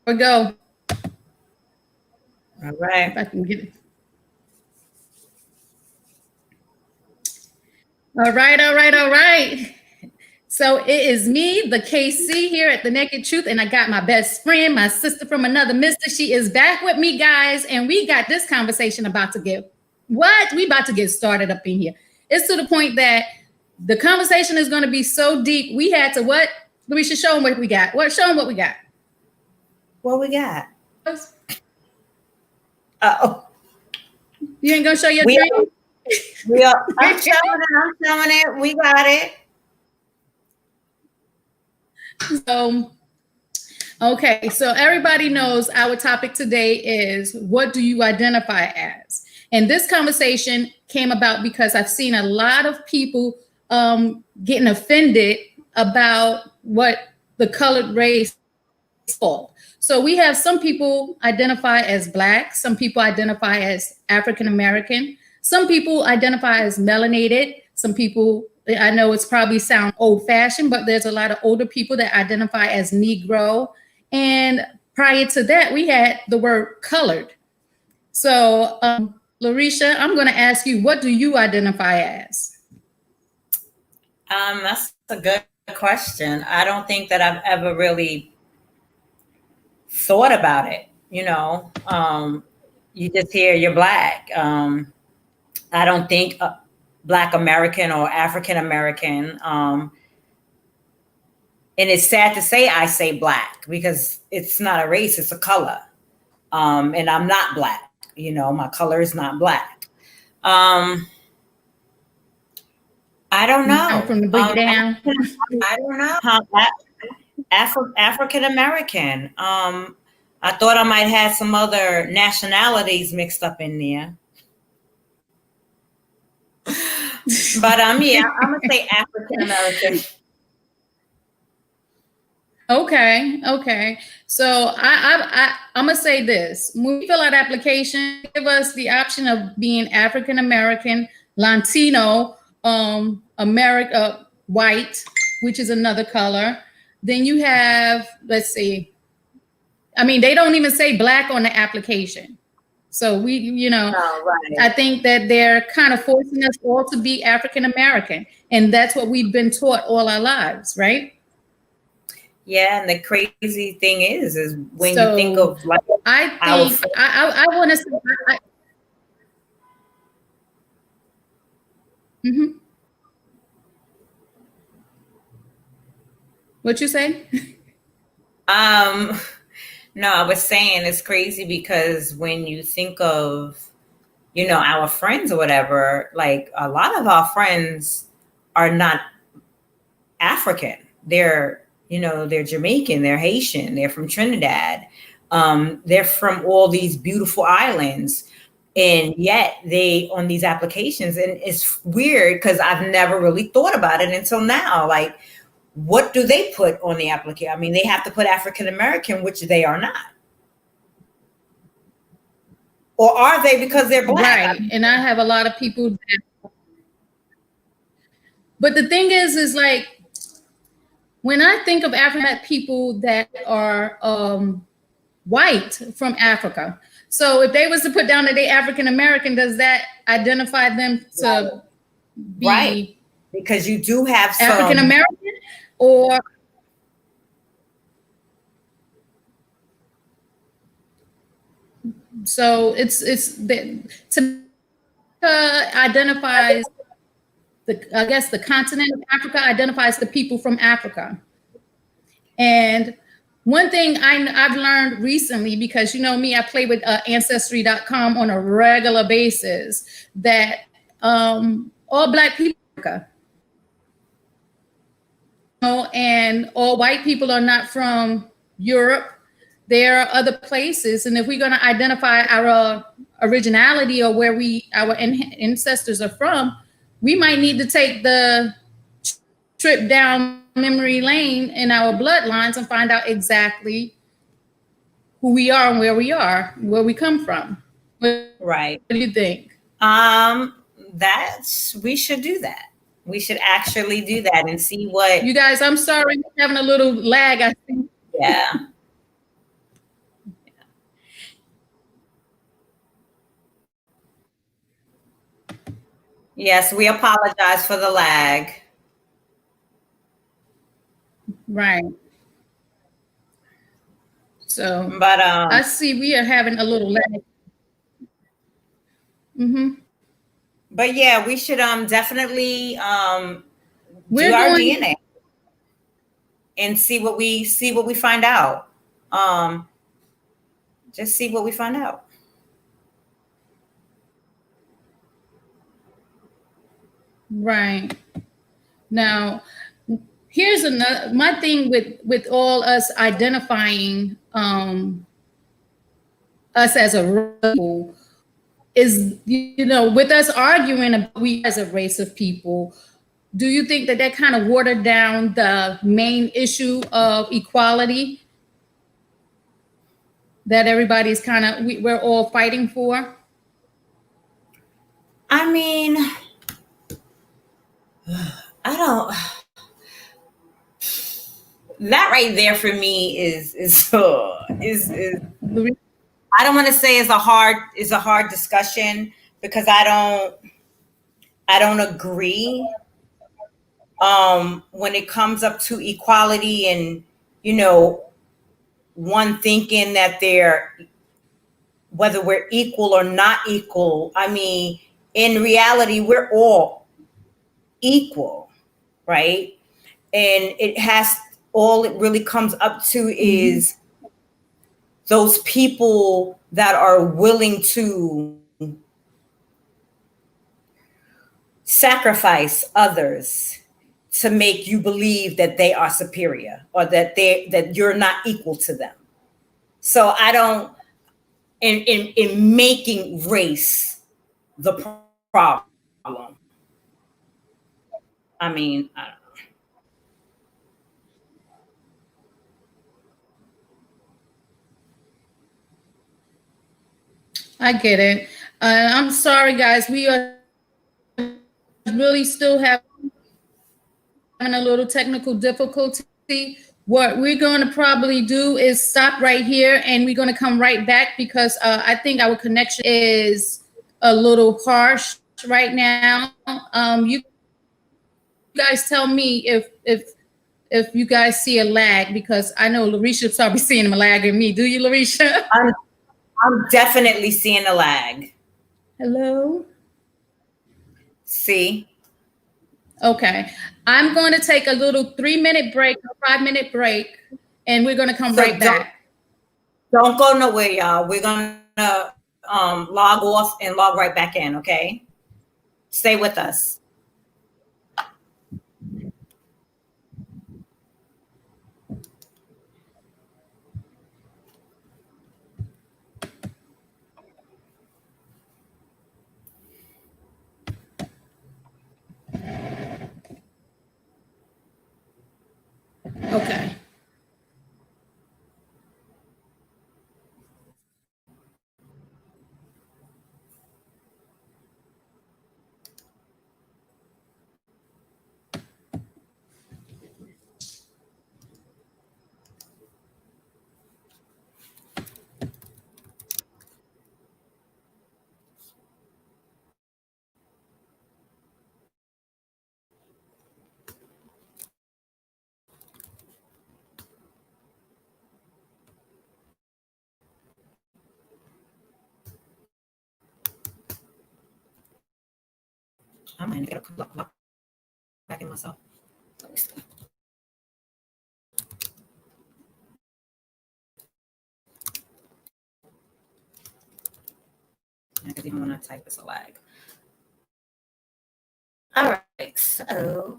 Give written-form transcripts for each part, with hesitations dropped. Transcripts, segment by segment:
We go. All If right. I can get it. All right, all right, all right. So it is me, the KC here at the Naked Truth, and I got my best friend, my sister from another mister. She is back with me, guys, and we got this conversation about to get what? We about to get started up in here. It's to the point that the conversation is going to be so deep. We had to what? We should show them what we got. What? Show them what we got. What we got? Oh, You ain't gonna show your we drink? are, we are. I'm showing it. I'm showing it. We got it. So, okay, so everybody knows our topic today is what do you identify as? And this conversation came about because I've seen a lot of people getting offended about what the colored race is called. So we have some people identify as Black, some people identify as African American, some people identify as melanated, some people, I know it's probably sound old fashioned, but there's a lot of older people that identify as Negro. And prior to that, we had the word colored. So, Larisha, I'm going to ask you, what do you identify as? That's a good question. I don't think that I've ever really thought about it. You just hear you're Black. I don't think Black American or African American. And it's sad to say I say Black because it's not a race, it's a color. And I'm not Black. My color is not Black. I don't know. From the boogie down. I don't know. African American. I thought I might have some other nationalities mixed up in there. But yeah, I'm gonna say African American. Okay. So I'm gonna say this: when we fill out application, give us the option of being African American, Latino, America, white, which is another color. Then you have, let's see. I mean, they don't even say Black on the application. So right. I think that they're kind of forcing us all to be African American, and that's what we've been taught all our lives, right? Yeah, and the crazy thing is when you think of like I want to say. Mm-hmm. What you say? No, I was saying it's crazy because when you think of, our friends or whatever, like a lot of our friends are not African. They're Jamaican, they're Haitian, they're from Trinidad. They're from all these beautiful islands. And yet they on these applications, and it's weird because I've never really thought about it until now. Like, what do they put on the application? I mean, they have to put African American, which they are not. Or are they because they're Black? Right. And I have a lot of people that, but the thing is like, when I think of African people that are white from Africa, so if they was to put down that they African American, does that identify them to be right? Because you do have some African American, or so it's to identifies I guess the continent of Africa identifies the people from Africa. And one thing I've learned recently, because me, I play with Ancestry.com on a regular basis, that all Black people, and all white people are not from Europe. There are other places, and if we're going to identify our originality or where our ancestors are from, we might need to take the trip down memory lane in our bloodlines and find out exactly who we are and where we come from. Right. What do you think? We should do that. We should actually do that and see what you guys. I'm sorry, we're having a little lag. I think. Yeah. Yes, we apologize for the lag. Right. So But I see we are having a little lag. Hmm. yeah, we should definitely do We're our going DNA and see what we find out. Um just see what we find out. right now. Here's another my thing with all us identifying us as a people is, with us arguing about we as a race of people. Do you think that that kind of watered down the main issue of equality that everybody's we're all fighting for? I mean, I don't that right there for me is I don't want to say is a hard discussion because I don't agree when it comes up to equality and you know one thinking that they're whether we're equal or not equal. I mean, in reality, we're all equal, right? And all it really comes up to Mhm. is those people that are willing to sacrifice others to make you believe that they are superior or that you're not equal to them. So I don't in making race the problem. I mean, I don't I get it. I'm sorry, guys. We are really still having a little technical difficulty. What we're going to probably do is stop right here and we're going to come right back because I think our connection is a little harsh right now. You guys tell me if you guys see a lag because I know Larisha's probably seeing a lag in me. Do you, Larisha? I'm definitely seeing a lag. Hello? See? Okay. I'm going to take a little 3-minute break, a 5-minute break, and we're going to come So right don't back. don't go nowhere, y'all. We're gonna log off and log right back in, okay? Stay with us. Okay. I'm gonna get a log back in myself. Let me see. Because even when I type, it's a lag. All right, so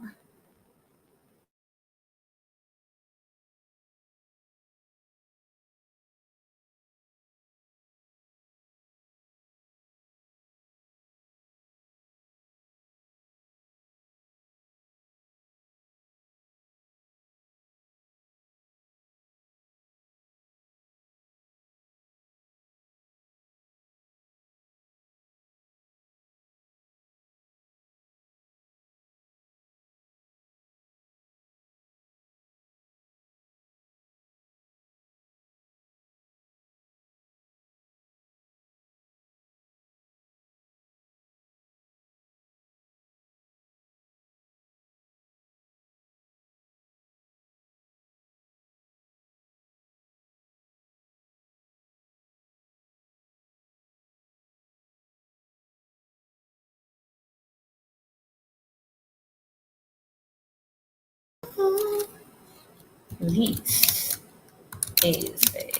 niece is a.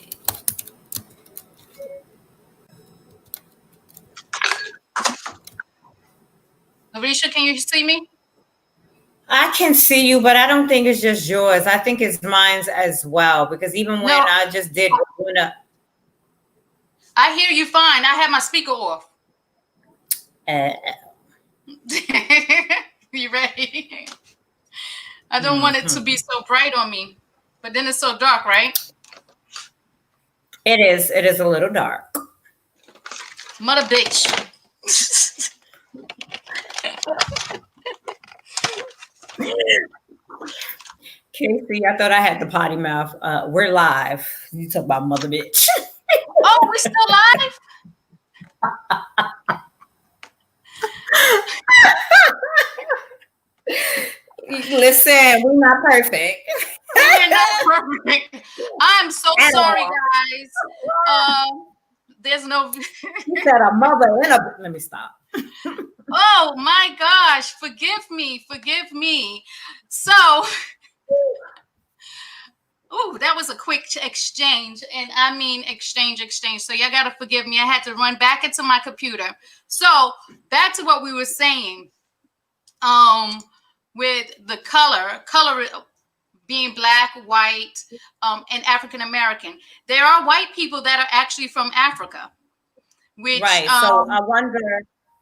Larisha, can you see me? I can see you, but I don't think it's just yours. I think it's mine's as well. Because even when No, I just did, I hear you fine. I have my speaker off. uh, You ready? I don't want it to be so bright on me, but then it's so dark, right? it is. It is a little dark. Mother bitch. Casey, I thought I had the potty mouth. We're live. You talk about mother bitch. Oh, we're still live? Listen, we're not perfect. We're not perfect. I'm so sorry, guys. There's no. You said a mother and a. Let me stop. Oh my gosh! Forgive me. Forgive me. So. Ooh, that was a quick exchange. And I mean exchange. So y'all got to forgive me. I had to run back into my computer. So back to what we were saying. With the color being black, white, and African American. There are white people that are actually from Africa. Which, right. So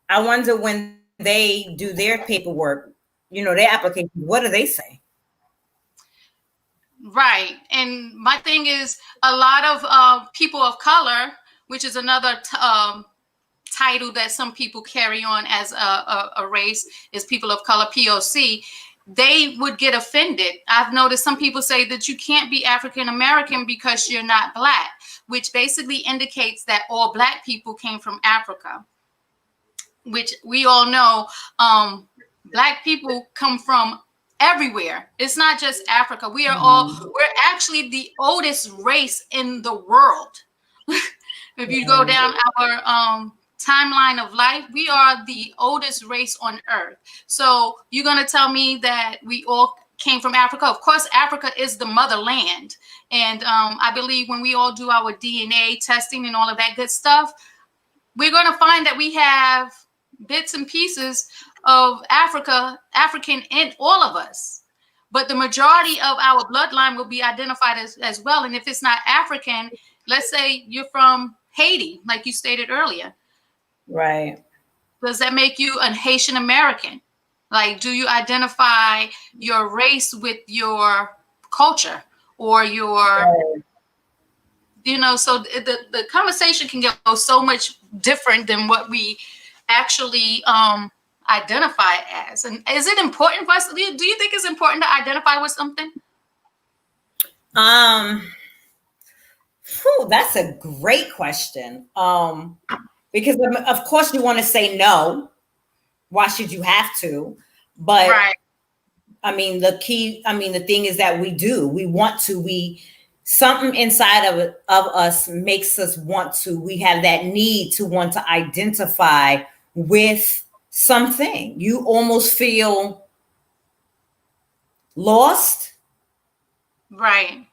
I wonder when they do their paperwork, their application, what do they say? Right. And my thing is a lot of people of color, which is another title that some people carry on as a race, is people of color, POC. They would get offended. I've noticed some people say that you can't be African American because you're not black, which basically indicates that all black people came from Africa, which we all know black people come from everywhere. It's not just Africa. We're actually the oldest race in the world. If you go down our timeline of life, we are the oldest race on earth. So you're going to tell me that we all came from Africa? Of course, Africa is the motherland. And I believe when we all do our DNA testing and all of that good stuff, we're going to find that we have bits and pieces of African in all of us. But the majority of our bloodline will be identified as well. And if it's not African, let's say you're from Haiti, like you stated earlier. Right. Does that make you a Haitian American? Like, do you identify your race with your culture or your, right. So the conversation can go so much different than what we actually identify as. And is it important for us? Do you think it's important to identify with something? That's a great question. Because of course you want to say no. Why should you have to? But right. I mean, the thing is that we want to, something inside of us makes us want to, we have that need to want to identify with something. You almost feel lost. Right.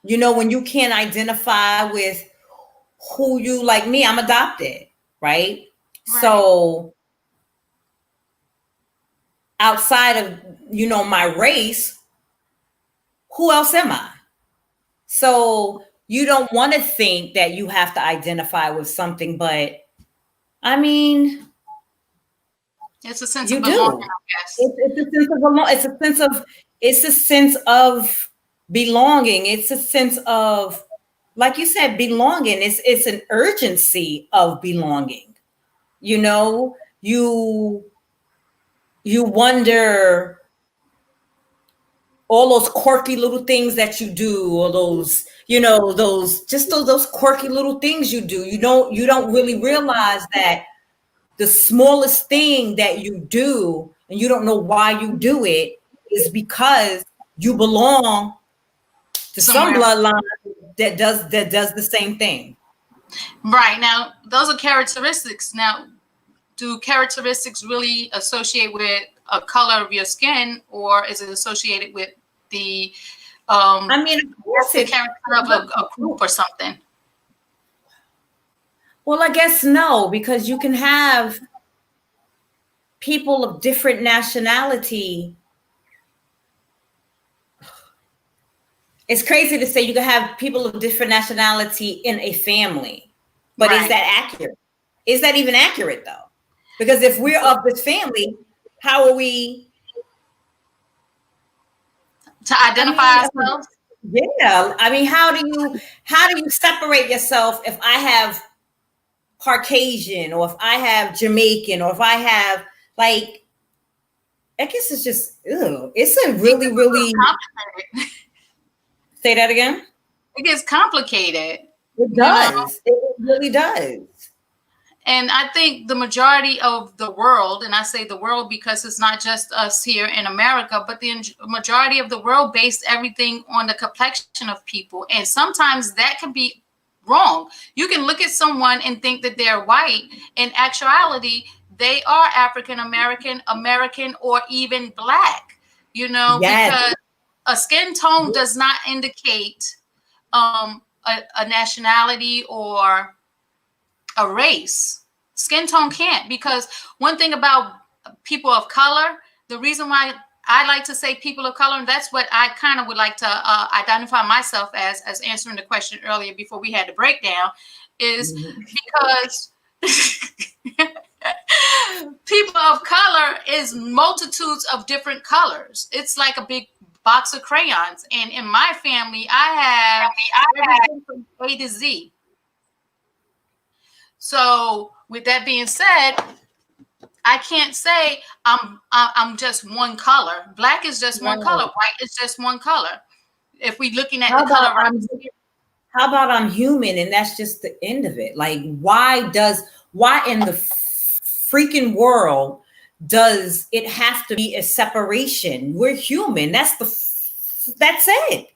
When you can't identify with who you, like me, I'm adopted, right? So outside of, my race, who else am I? So you don't want to think that you have to identify with something, but I mean, it's a sense of belonging, I guess. It's a sense of belonging. It's a sense of belonging. It's a sense of, like you said, belonging. It's an urgency of belonging. You wonder all those quirky little things that you do, or those quirky little things you do. You don't really realize that the smallest thing that you do, and you don't know why you do it, is because you belong to some bloodline that does the same thing. Right. Now, those are characteristics. Now, do characteristics really associate with a color of your skin, or is it associated with the I mean, of course the character of a group or something. Well, I guess no, because you can have people of different nationality. It's crazy to say you can have people of different nationality in a family, but is that accurate? Is that even accurate though? Because if we're of this family, how are we to identify ourselves? Yeah, I mean, how do you separate yourself if I have Caucasian or if I have Jamaican or if I have like, I guess it's just, it's a really, really complicated. Say that again. It gets complicated. It does. It really does. And I think the majority of the world, and I say the world because it's not just us here in America, but the majority of the world based everything on the complexion of people. And sometimes that can be wrong. You can look at someone and think that they're white. In actuality, they are African American, American, or even Black, because a skin tone does not indicate a nationality or a race. Skin tone can't, because one thing about people of color, the reason why I like to say people of color, and that's what I kind of would like to identify myself as answering the question earlier before we had the breakdown, is because people of color is multitudes of different colors. It's like a big box of crayons. And in my family, I have everything from A to Z. So with that being said, I can't say I'm just one color. Black is just one color. White is just one color. If we're looking at the color right here. How about I'm human and that's just the end of it? Like, why in the freaking world does it have to be a separation? We're human. That's it.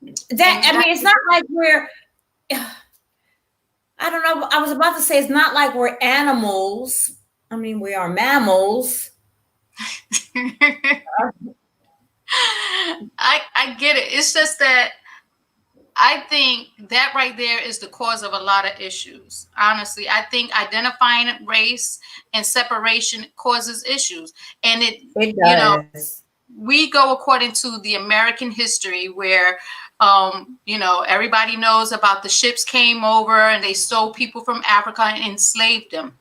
It's not like we're, I don't know. I was about to say it's not like we're animals. I mean, we are mammals. I get it. It's just that I think that right there is the cause of a lot of issues. Honestly, I think identifying race and separation causes issues. And it does. We go according to the American history where everybody knows about the ships came over and they stole people from Africa and enslaved them.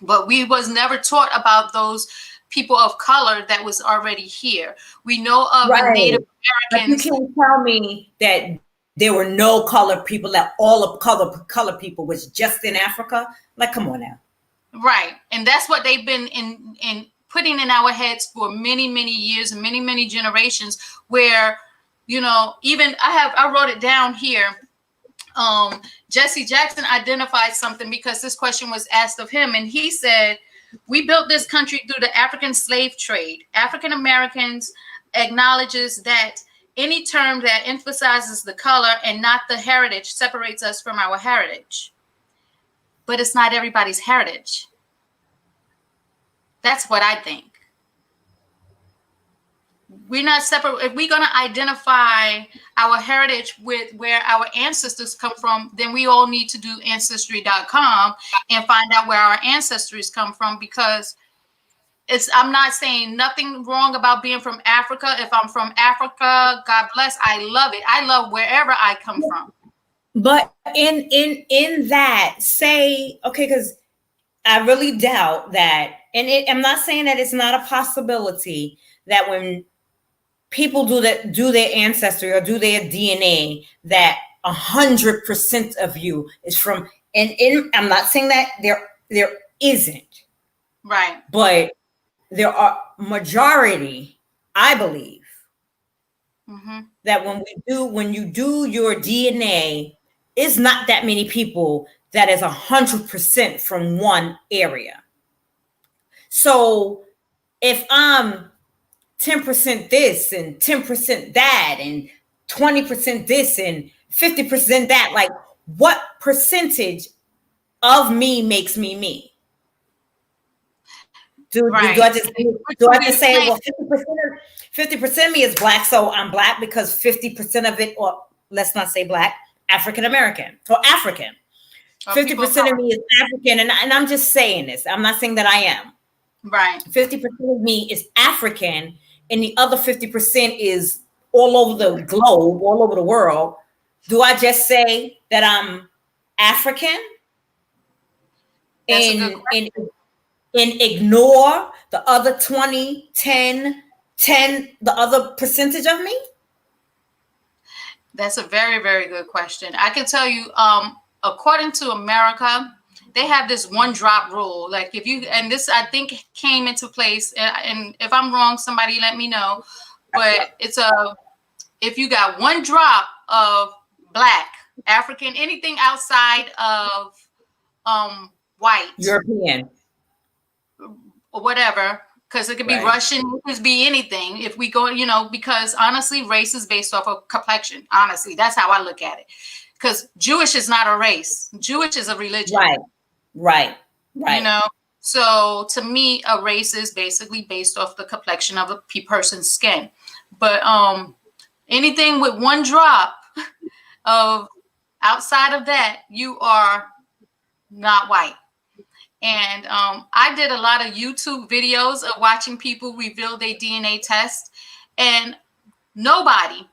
But we was never taught about those people of color that was already here. We know of the Native Americans. You can't tell me that there were no colored people, that all of color people was just in Africa. Like, come on now. Right. And that's what they've been in putting in our heads for many, many years and many, many generations, where even I wrote it down here. Jesse Jackson identified something because this question was asked of him. And he said, we built this country through the African slave trade. African Americans acknowledges that any term that emphasizes the color and not the heritage separates us from our heritage. But it's not everybody's heritage. That's what I think. We're not separate. If we're going to identify our heritage with where our ancestors come from, then we all need to do ancestry.com and find out where our ancestors come from, because I'm not saying nothing wrong about being from Africa. If I'm from Africa, God bless, I love it. I love wherever I come from. But in that, say, okay, because I really doubt that, and I'm not saying that it's not a possibility that when people do their ancestry or do their DNA, that 100% of you is from, and I'm not saying that there isn't. Right. But there are majority, I believe, that when you do your DNA, it's not that many people that is 100% from one area. So if I'm 10% this and 10% that and 20% this and 50% that, like, what percentage of me makes me me? Do Right. I just Which do one I do just you say, claim? well, 50% of me is black, so I'm black because 50% of it, or let's not say black, African American or African. Or people of 50% of color? me is African, and I'm just saying this. I'm not saying that I am. Right. 50% of me is African, and the other 50% is all over the globe, all over the world. Do I just say that I'm African That's a good and question. ignore the other 20, 10, 10, the other percentage of me? That's a very, very good question. I can tell you, according to America, they have this one drop rule. Like if you, and this I think came into place, and if I'm wrong, somebody let me know. But if you got one drop of black, African, anything outside of white European. or whatever, because it could be Right. Russian, it could be anything. If we go, because honestly, race is based off of complexion. Honestly, that's how I look at it. Because Jewish is not a race. Jewish is a religion. Right. So to me, a race is basically based off the complexion of a person's skin. But anything with one drop of outside of that, you are not white. And I did a lot of YouTube videos of watching people reveal their DNA test, and nobody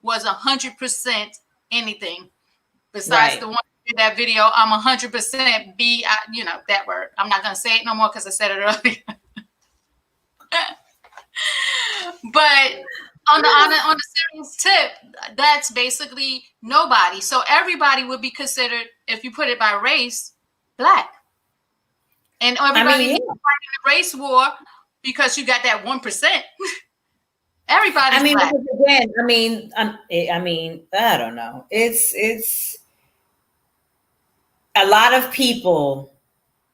was 100% anything besides the one who did that video. I'm 100% B. That word. I'm not gonna say it no more because I said it earlier. But on the serious tip, that's basically nobody. So everybody would be considered, if you put it by race, black. And everybody's fighting the race war because you got that 1%. Everybody's black. Again, I don't know. It's a lot of people,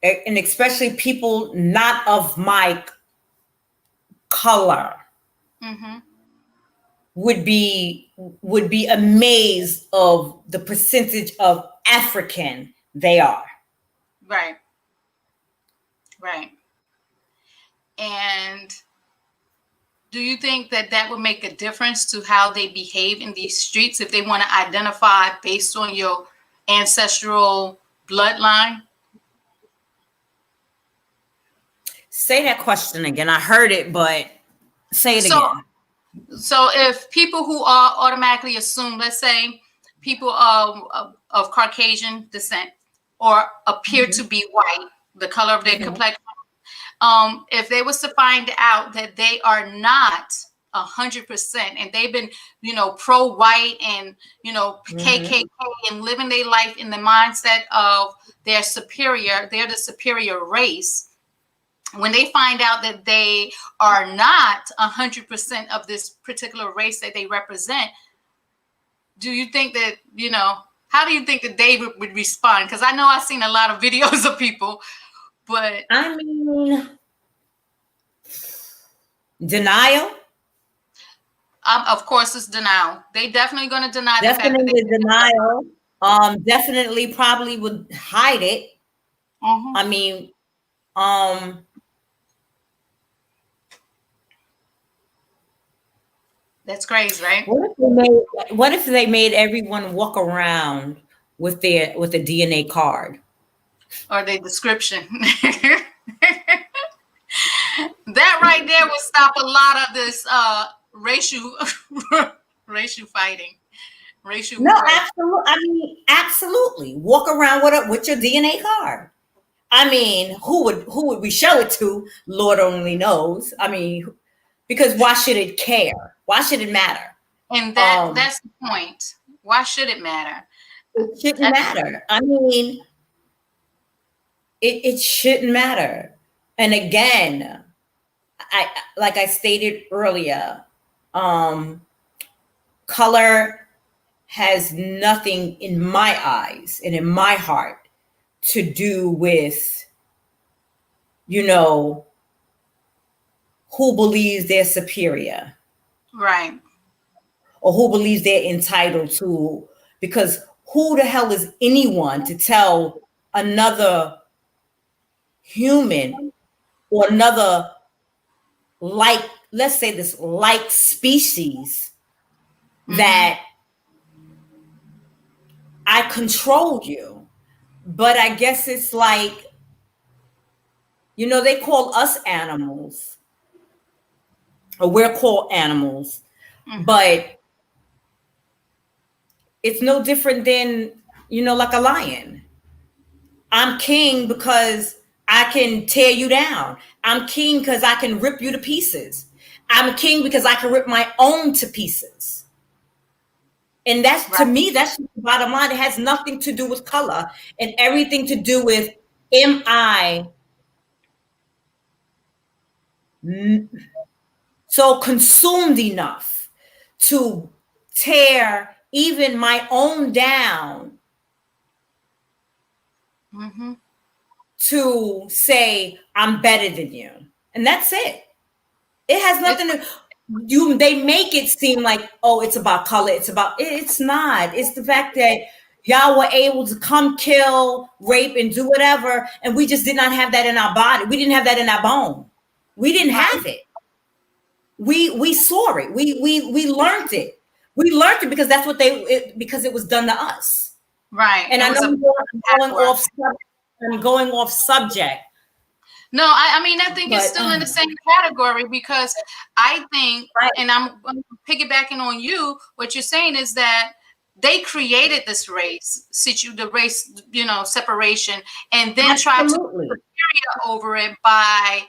and especially people not of my color, would be amazed of the percentage of African they are. Right. And do you think that would make a difference to how they behave in these streets if they want to identify based on your ancestral bloodline? Say that question again. I heard it, but say it again. So if people who are automatically assumed, let's say people of Caucasian descent or appear to be white, the color of their complexion, if they was to find out that they are not 100% and they've been, pro-white and, KKK and living their life in the mindset of they're the superior race, when they find out that they are not 100% of this particular race that they represent, do you think that, how do you think that they would respond? Because I know I've seen a lot of videos of people, but denial. Of course, it's denial. They definitely going to deny. Definitely denial. Definitely probably would hide it. That's crazy, right? What if they made everyone walk around with a DNA card or their description? That right there would stop a lot of this racial fighting. Absolutely. Walk around with your DNA card. Who would we show it to? Lord only knows. Because why should it care? Why should it matter? And that's the point. Why should it matter? It shouldn't matter. It shouldn't matter. And again, like I stated earlier, color has nothing in my eyes and in my heart to do with, who believes they're superior. Right. Or who believes they're entitled to, because who the hell is anyone to tell another human or another, like, let's say this like species, that I control you. But I guess it's like, they call us animals, or we're called animals, but it's no different than, like a lion. I'm king because I can tear you down. I'm king because I can rip you to pieces. I'm a king because I can rip my own to pieces. And that's, to me, that's the bottom line. It has nothing to do with color and everything to do with, am I so consumed enough to tear even my own down to say I'm better than you? And that's it. It has nothing to they make it seem like, oh, it's about color. It's not. It's the fact that y'all were able to come kill, rape, and do whatever, and we just did not have that in our body. We didn't have that in our bone. We didn't have it. We saw it. We learned it. We learned it because that's what because it was done to us. Right. And I know I'm going off subject. No, I mean, I think it's still in the same category, because I think, and I'm piggybacking on you, what you're saying is that they created this race, separation, and then tried to put superior over it by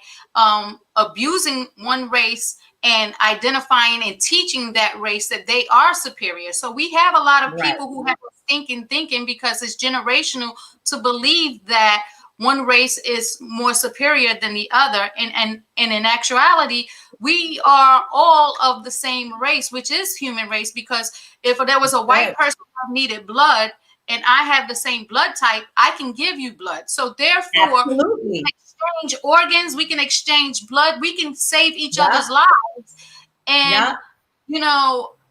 abusing one race and identifying and teaching that race that they are superior. So we have a lot of people who have thinking because it's generational to believe that one race is more superior than the other. And in actuality, we are all of the same race, which is human race, because if there was a white person who needed blood and I have the same blood type, I can give you blood. So therefore, we can exchange organs, we can exchange blood, we can save each other's lives. And,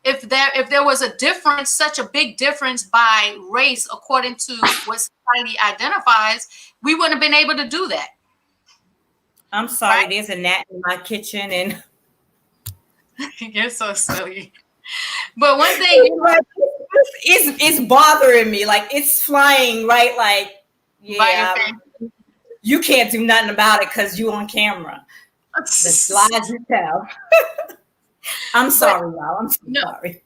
if there was a difference, such a big difference by race, according to what society identifies, we wouldn't have been able to do that. I'm sorry, there's a gnat in my kitchen, and you're so silly. But one thing it's bothering me, like it's flying right, like you can't do nothing about it because you on camera. The lies you tell. I'm sorry, y'all. I'm so sorry.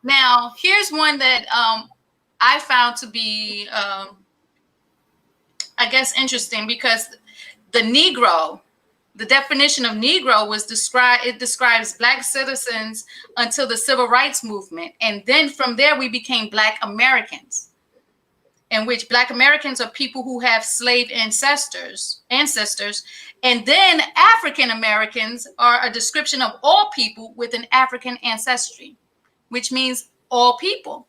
Now, here's one that I found to be, I guess, interesting, because the Negro, the definition of Negro describes Black citizens until the Civil Rights Movement. And then from there, we became Black Americans, in which Black Americans are people who have slave ancestors. And then African Americans are a description of all people with an African ancestry, which means all people.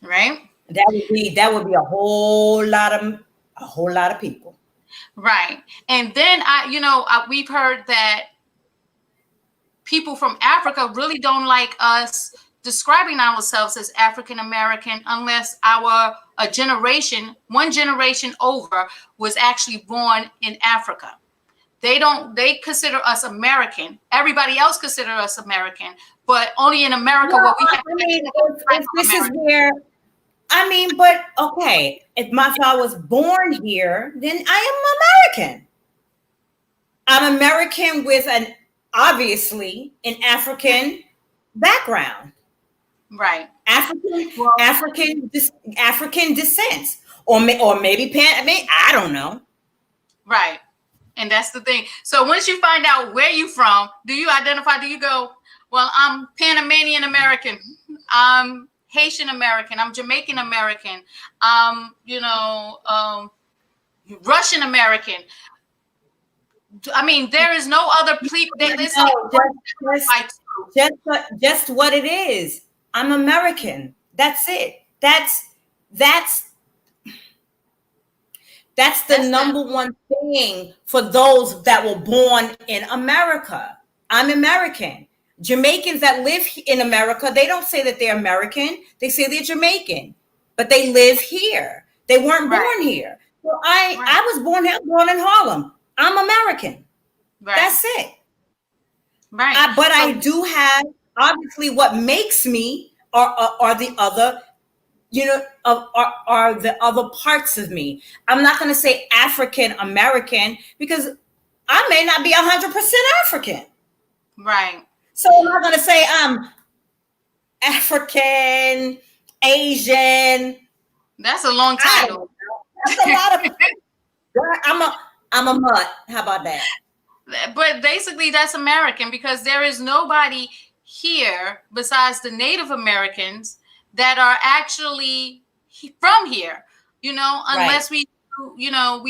Right? That would be a whole lot of people. Right. And then we've heard that people from Africa really don't like us describing ourselves as African American unless one generation over was actually born in Africa. They consider us American. Everybody else consider us American, but only in America what we have. This is where, but okay, if I was born here, then I am American. I'm American with obviously an African background. Right. African descent, or maybe I don't know. Right. And that's the thing. So once you find out where you're from, do you identify? Do you go, well, I'm Panamanian American, I'm Haitian American, I'm Jamaican American, Russian American? I mean, there is no other people. Just what it is. I'm American. That's it. That's the number one thing for those that were born in America. I'm American. Jamaicans that live in America, they don't say that they're American. They say they're Jamaican, but they live here. They weren't born here. Well, I was born here, born in Harlem. I'm American. Right. That's it. Right. But I do have, obviously, what makes me are the other, are the other parts of me. I'm not going to say African American because I may not be 100% African. Right. So I'm not going to say I'm African, Asian. That's a long title. That's a lot of. I'm a mutt. How about that? But basically, that's American because there is nobody here besides the Native Americans that are actually from here. Unless we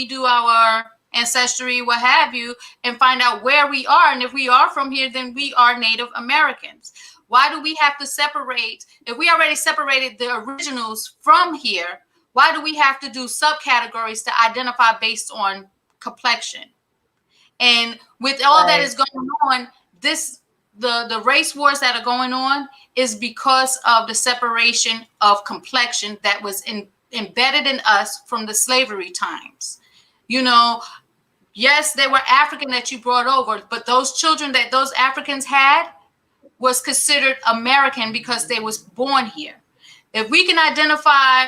do our ancestry, what have you, and find out where we are. And if we are from here, then we are Native Americans. Why do we have to separate? If we already separated the originals from here, why do we have to do subcategories to identify based on complexion? And with all that is going on, the race wars that are going on is because of the separation of complexion that was embedded in us from the slavery times. Yes, they were African that you brought over, but those children that those Africans had was considered American because they was born here. If we can identify,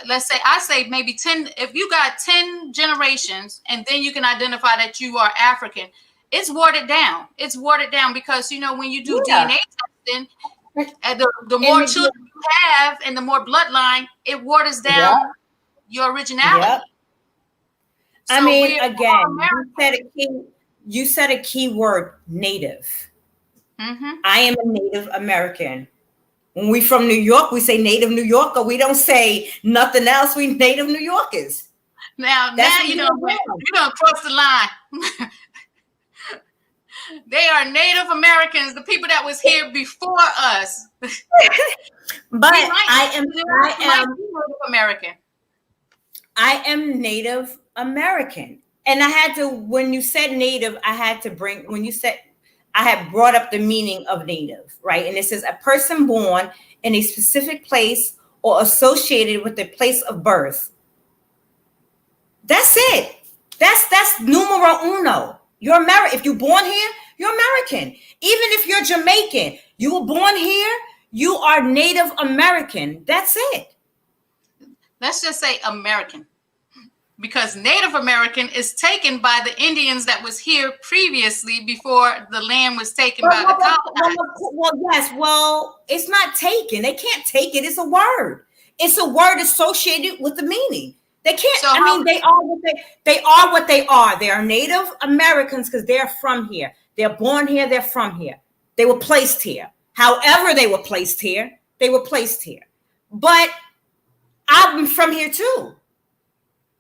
let's say, I say maybe 10, if you got 10 generations and then you can identify that you are African, it's watered down. It's watered down because, when you do DNA testing, the more children you have and the more bloodline, it waters down your originality. Yep. So I mean, again, you said a key word, Native. Mm-hmm. I am a Native American. When we from New York, we say Native New Yorker. We don't say nothing else. We Native New Yorkers. Now you don't cross the line. They are Native Americans, the people that was here before us. But I am Native American. I am Native American. And I had to, when you said Native, I had brought up the meaning of Native, right? And it says a person born in a specific place or associated with a place of birth. That's it. That's numero uno. You're American. If you're born here, you're American. Even if you're Jamaican, you were born here, you are Native American. That's it. Let's just say American. Because Native American is taken by the Indians that was here previously before the land was taken by the colonizers. Well, yes. Well, it's not taken. They can't take it. It's a word. It's a word associated with the meaning. They can't. They are what they are. They are Native Americans because they're from here. They're born here. They're from here. They were placed here. However, they were placed here. They were placed here. But I'm from here too.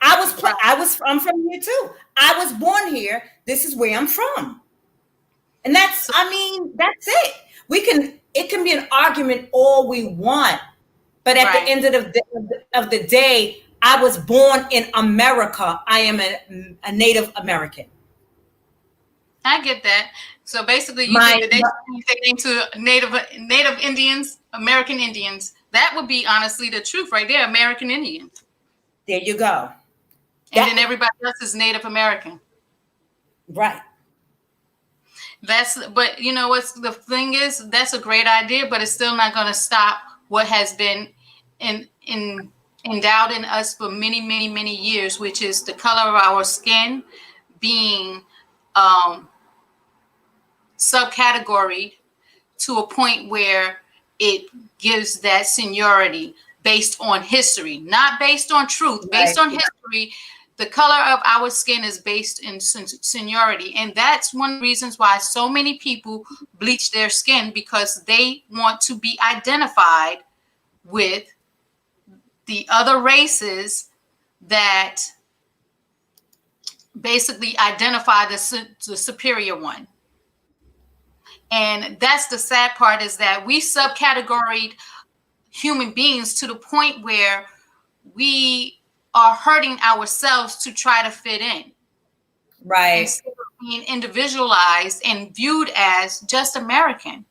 I'm from here too. I was born here. This is where I'm from. And that's it. It can be an argument all we want. But at the end of the day, I was born in America. I am a Native American. I get that. So basically, you think that they to Native Indians, American Indians. That would be honestly the truth right there, American Indians. There you go. And then everybody else is Native American. Right. But what's the thing is, that's a great idea, but it's still not going to stop what has been endowed in us for many, many, many years, which is the color of our skin being subcategory to a point where it gives that seniority based on history, not based on truth, based on history. The color of our skin is based in seniority. And that's one of the reasons why so many people bleach their skin, because they want to be identified with the other races that basically identify the superior one. And that's the sad part, is that we subcategoried human beings to the point where we are hurting ourselves to try to fit in. Right. Instead of being individualized and viewed as just American.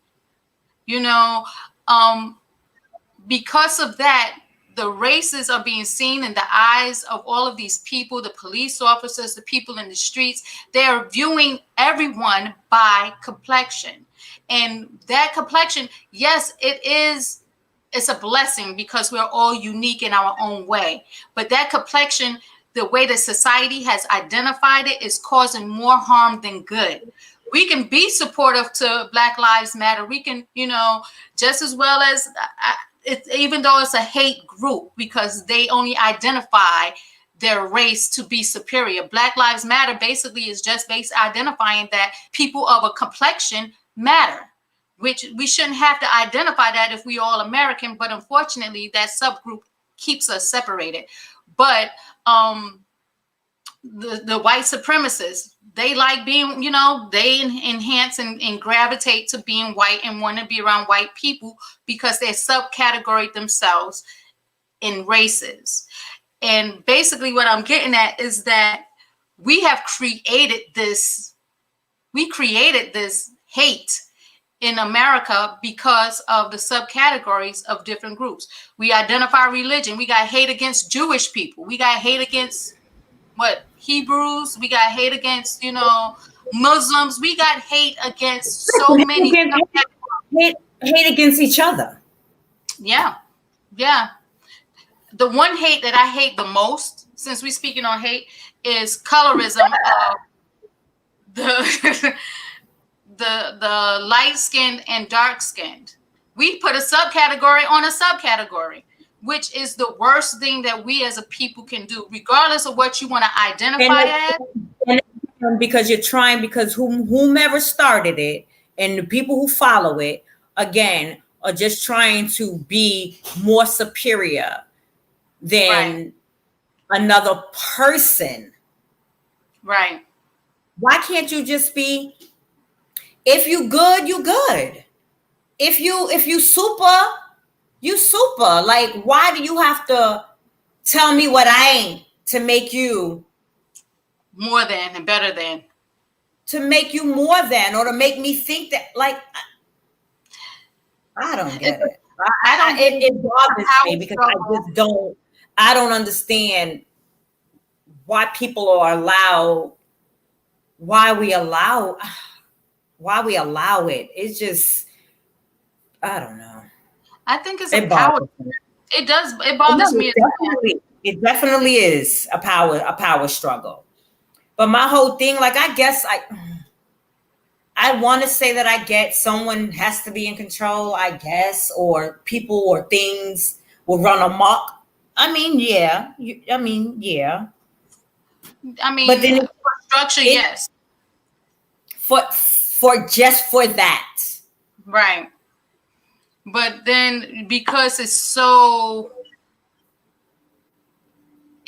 Because of that, the races are being seen in the eyes of all of these people, the police officers, the people in the streets. They're viewing everyone by complexion. And that complexion, yes, it's a blessing because we're all unique in our own way. But that complexion, the way that society has identified it, is causing more harm than good. We can be supportive to Black Lives Matter. We can, just as well as even though it's a hate group, because they only identify their race to be superior. Black Lives Matter basically is just identifying that people of a complexion matter, which we shouldn't have to identify that if we all American, but unfortunately that subgroup keeps us separated. But the white supremacists, they like being, they enhance and gravitate to being white and want to be around white people because they subcategorize themselves in races. And basically what I'm getting at is that we created this hate in America because of the subcategories of different groups. We identify religion. We got hate against Jewish people. We got hate against Hebrews. We got hate against, Muslims. We got hate against so many. Hate against each other. Yeah. The one hate that I hate the most, since we're speaking on hate, is colorism of the light-skinned and dark-skinned. We put a subcategory on a subcategory, which is the worst thing that we as a people can do, regardless of what you want to identify as. And because you're trying, because whomever started it and the people who follow it, again, are just trying to be more superior than another person. Right. Why can't you just be, if you good, you good. If you super, you super. Like, why do you have to tell me what I ain't to make you more than and better than? To make you more than, or to make me think that, like, I don't get it. It bothers me because I don't understand why people are allowed, why we allow it. It's just, I don't know. I think it's a power. It bothers me. It definitely is a power struggle. But my whole thing, like, I guess I want to say that I get someone has to be in control, I guess, or people or things will run amok. I mean, yeah. But then structure, yes. For that. Right. But then because it's so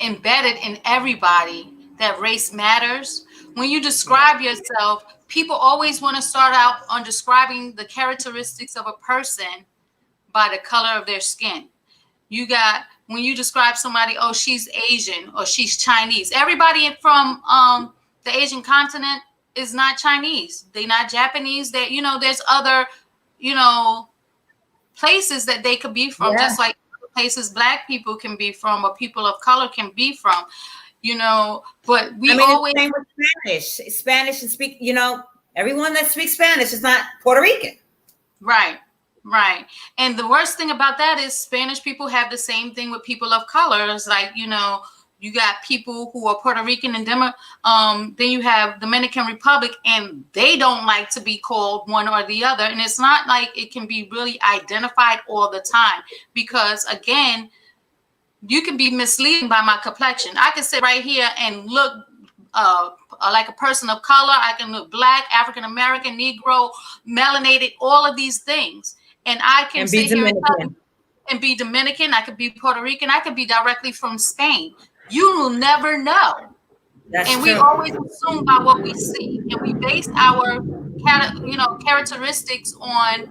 embedded in everybody that race matters, when you describe yourself, people always want to start out on describing the characteristics of a person by the color of their skin. When you describe somebody, oh, she's Asian or she's Chinese. Everybody from the Asian continent is not Chinese. They're not Japanese. There's other, places that they could be from, just like places Black people can be from or people of color can be from. But always same with Spanish and speak, everyone that speaks Spanish is not Puerto Rican. Right. And the worst thing about that is Spanish people have the same thing with people of color. It's like, you got people who are Puerto Rican and then you have Dominican Republic, and they don't like to be called one or the other. And it's not like it can be really identified all the time because, again, you can be misleading by my complexion. I can sit right here and look like a person of color. I can look Black, African American, Negro, melanated, all of these things. And I can sit here and be Dominican. I could be Puerto Rican. I could be directly from Spain. You will never know. That's and true. We always assume by what we see, and we base our characteristics on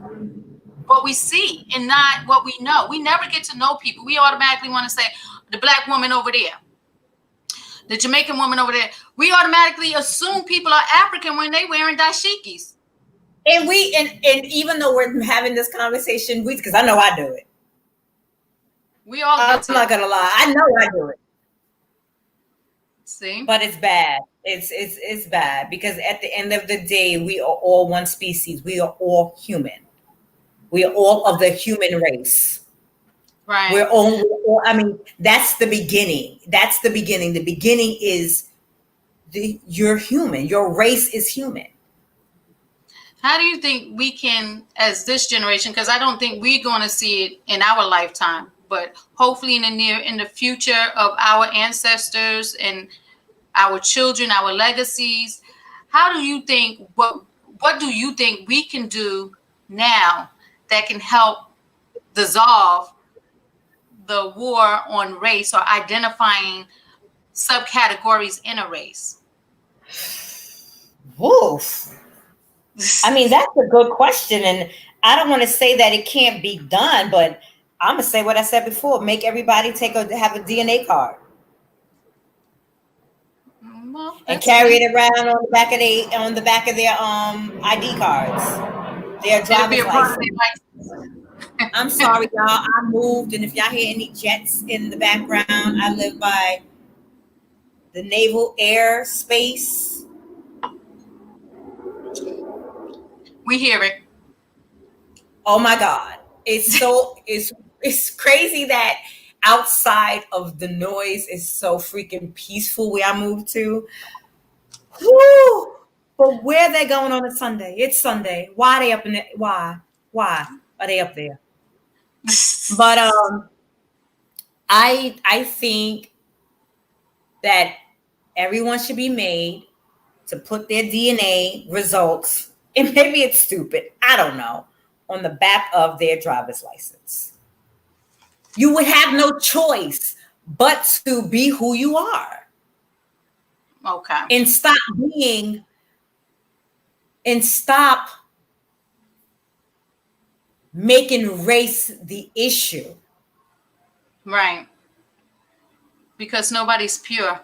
what we see and not what we know. We never get to know people. We automatically want to say the Black woman over there, the Jamaican woman over there. We automatically assume people are African when they wearing dashikis. And even though we're having this conversation, because I know I do it. We all I'm guilty. not gonna lie. I know I do it, See? but it's bad. It's bad because at the end of the day, we are all one species. We are all human. We are all of the human race. Right. We're all, I mean, that's the beginning. That's the beginning. The beginning is you're human. Your race is human. How do you think we can, as this generation, because I don't think we're going to see it in our lifetime, but hopefully in the future of our ancestors and our children, our legacies, how do you think, what do you think we can do now that can help dissolve the war on race or identifying subcategories in a race? Woof. I mean, that's a good question. And I don't want to say that it can't be done, but I'm going to say what I said before. Make everybody have a DNA card. Well, And carry it around on the back of their ID cards, their it'll be driver's a part of license. their life. I'm sorry, y'all. I moved, and if y'all hear any jets in the background, I live by the Naval Air Space. We hear it. Oh my God! It's crazy that outside of the noise is so freaking peaceful where I moved to. Woo! But where they going on a Sunday? It's Sunday. Why are they up in there? Why are they up there? But I think that everyone should be made to put their DNA results, and maybe it's stupid, I don't know, on the back of their driver's license. You would have no choice but to be who you are. Okay. And stop making race the issue. Right. Because nobody's pure.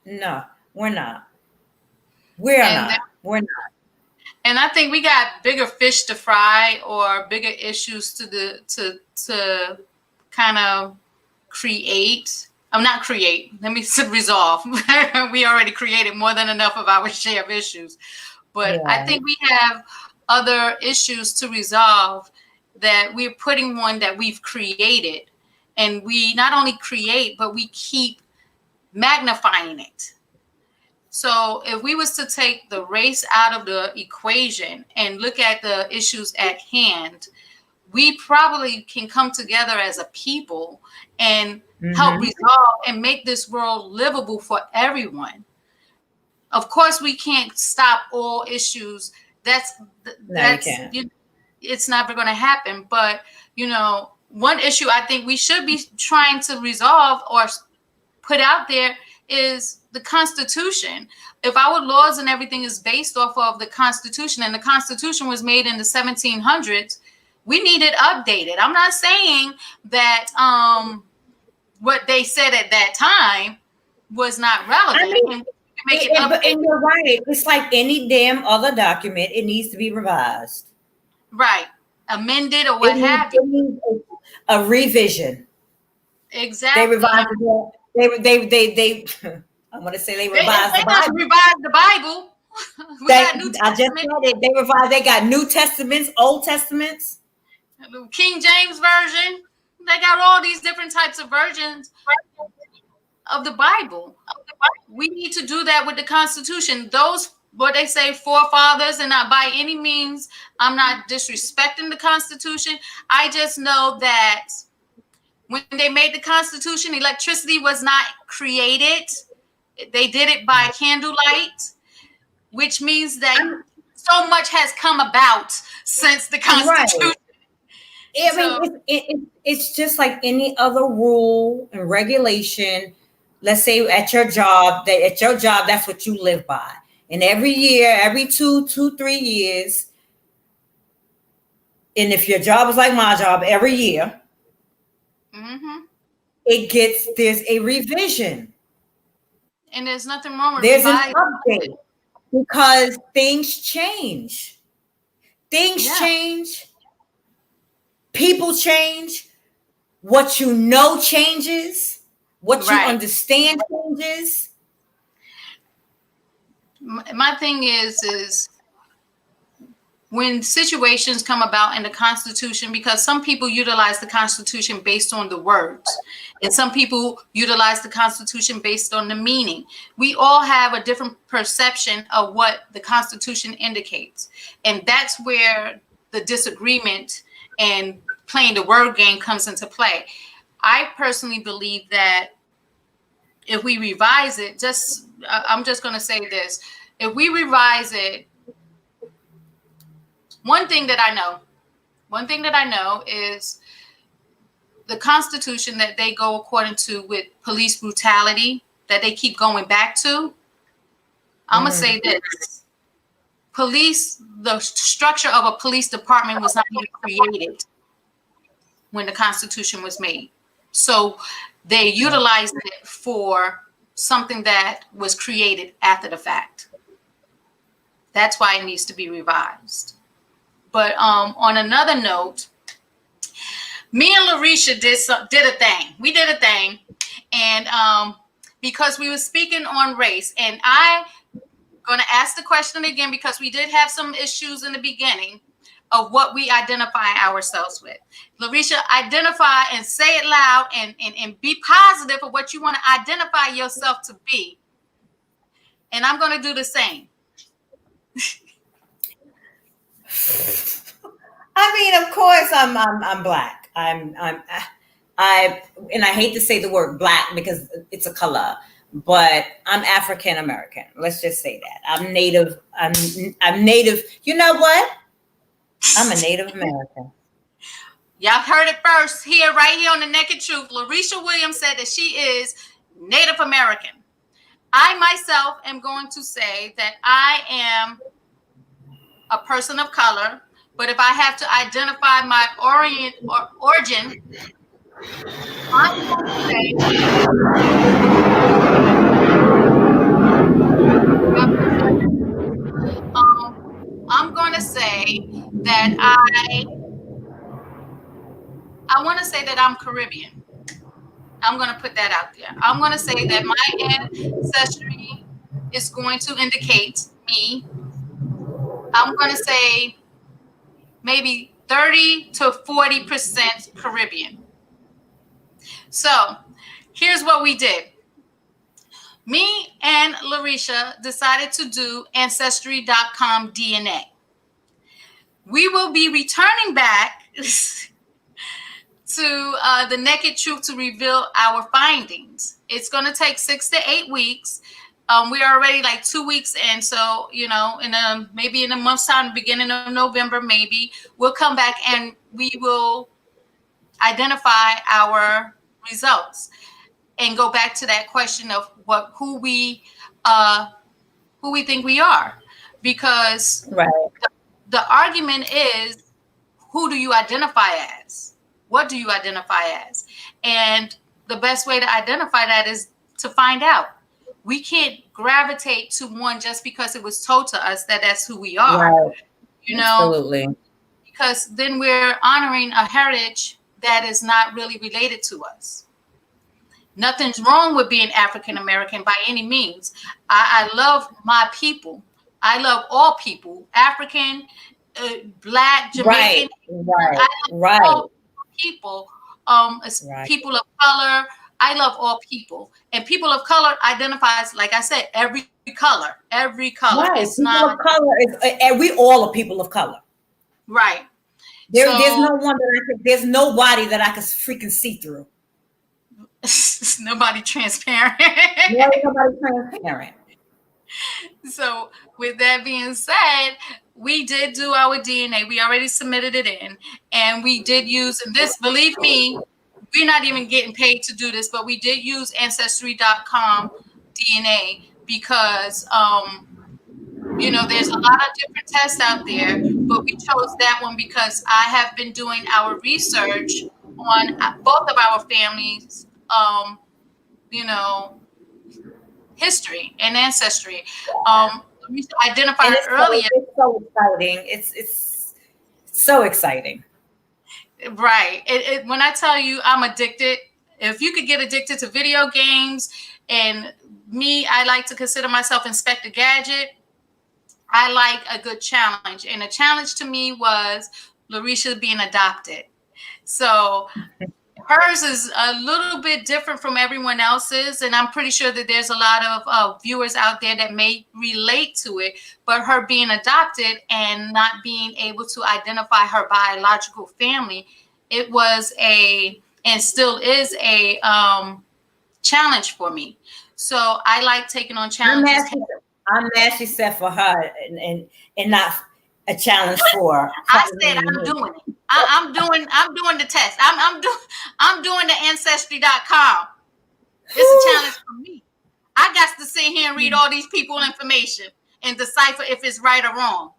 No, we're not. We're not. And I think we got bigger fish to fry or bigger issues to kind of create. Not create. Let me resolve. We already created more than enough of our share of issues. But yeah. I think we have other issues to resolve that we're putting one that we've created. And we not only create, but we keep magnifying it. So if we was to take the race out of the equation and look at the issues at hand, we probably can come together as a people and help resolve and make this world livable for everyone. Of course, we can't stop all issues. It's never going to happen. But, one issue I think we should be trying to resolve or put out there is the Constitution. If our laws and everything is based off of the Constitution, and the Constitution was made in the 1700s, we need it updated. I'm not saying that what they said at that time was not relevant. And you're right. It's like any damn other document. It needs to be revised. Right. Amended or what have you. A revision. Exactly. They revised it. I want to say they revised the Bible. Revised the Bible. I just said it. They revised. They got New Testaments, Old Testaments. King James Version. They got all these different types of versions of the Bible. We need to do that with the Constitution. Those, what they say, forefathers, and not by any means, I'm not disrespecting the Constitution. I just know that when they made the Constitution, electricity was not created. They did it by candlelight, which means that so much has come about since the Constitution. Right. It's just like any other rule and regulation. Let's say at your job, that's what you live by. And every year, every 3 years, and if your job is like my job, every year, there's a revision. And there's nothing wrong with there's an update because things change. Things change. People change. what you know changes, what you Right. understand changes. My thing is when situations come about in the Constitution, because some people utilize the Constitution based on the words, and some people utilize the Constitution based on the meaning. We all have a different perception of what the Constitution indicates. And that's where the disagreement and playing the word game comes into play. I personally believe that if we revise it, I'm just going to say this. If we revise it, one thing that I know is the Constitution that they go according to with police brutality that they keep going back to. I'm going to say this. The structure of a police department was not even created when the Constitution was made. So they utilized it for something that was created after the fact. That's why it needs to be revised. But on another note, me and Larisha did a thing. We did a thing, and because we were speaking on race, and I'm going to ask the question again because we did have some issues in the beginning of what we identify ourselves with. Larisha, identify and say it loud and be positive of what you want to identify yourself to be. And I'm going to do the same. I mean, of course, I'm Black. And I hate to say the word Black because it's a color, but I'm African American. Let's just say that I'm Native. I'm Native. You know what? I'm a Native American. Y'all heard it first here, right here on The Naked Truth. Larisha Williams said that she is Native American. I myself am going to say that I am a person of color, but if I have to identify my origin, I'm going to say I'm going to say that I want to say that I'm Caribbean. I'm going to put that out there. I'm going to say that my ancestry is going to indicate me. I'm going to say maybe 30 to 40% Caribbean. So here's what we did. Me and Larisha decided to do Ancestry.com DNA. We will be returning back to The Naked Truth to reveal our findings. It's going to take 6 to 8 weeks. We are already like 2 weeks in. So, maybe in a month's time, beginning of November, maybe we'll come back and we will identify our results and go back to that question of who we think we are, because right. The argument is, who do you identify as? What do you identify as? And the best way to identify that is to find out. We can't gravitate to one just because it was told to us that that's who we are. Right. Absolutely. Because then we're honoring a heritage that is not really related to us. Nothing's wrong with being African American by any means. I love my people. I love all people, African, Black, Jamaican. Right. All people, people of color. I love all people, and people of color identifies, like I said, every color. Right. It's people not of color and we all are people of color. Right. There's no one there's nobody that I can freaking see through. Nobody transparent. Nobody transparent. So with that being said, we did do our DNA. We already submitted it in, and we did use this. Believe me, we're not even getting paid to do this, but we did use Ancestry.com DNA because there's a lot of different tests out there, but we chose that one because I have been doing our research on both of our families, history and ancestry. We identified earlier. It's so exciting. It's so exciting. Right. When I tell you I'm addicted, if you could get addicted to video games, and me, I like to consider myself Inspector Gadget. I like a good challenge. And a challenge to me was Larisha being adopted. So hers is a little bit different from everyone else's, and I'm pretty sure that there's a lot of viewers out there that may relate to it. But her being adopted and not being able to identify her biological family, it was and still is a challenge for me. So I like taking on challenges. I'm mad she said for her and not a challenge for. I said I'm doing it. I'm doing the test. I'm doing the ancestry.com. It's a challenge for me. I got to sit here and read all these people information and decipher if it's right or wrong.